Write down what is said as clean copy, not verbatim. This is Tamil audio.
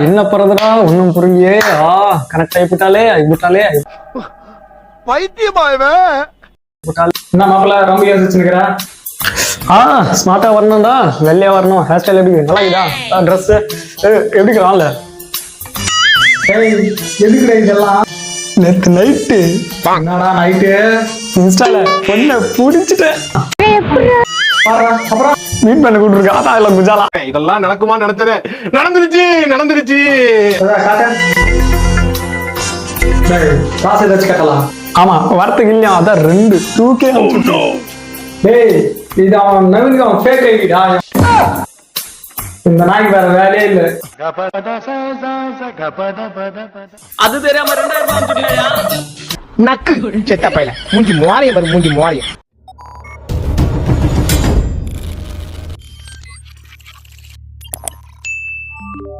என்ன போறதுடா ஒன்னும் புரியலையே. கனெக்ட் ஆகிவிட்டாலே பைத்தியமா என்ன மாப்பிள்ள ரொம்ப யோசிச்சுக்கிறா. ஸ்மார்ட்டா வரணும்டா, வெள்ளையா வரணும். ஹேர் ஸ்டைல் எப்படி நல்லா இதா ட்ரெஸ் எப்படிக்கிறான்ல எதுக்குடா இதெல்லாம். நேத்து நைட்டு என்னடா நைட்டு இன்ஸ்டால பொண்ணை புடிச்சிட்டேன். அப்புறம் மீட் பண்ண கூட்டிருக்கா. அதான் இல்ல குஜாலா இதெல்லாம் நடக்குமா நினைச்சேன். நடந்துருச்சு. காசு ஏதாச்சும் கட்டலாம். ஆமா வரத்துக்கு இல்லையா அதான் 2K. டேய் இது அவன் நவீனுக்கு அவன் ஃபேக் ஐடிடா. இந்த நாய்க்கு வேற வேலையே இல்ல. அது தெரியாம 2000 ரூபாய் நக்கு செத்த பையல மூஞ்சி மோரையும்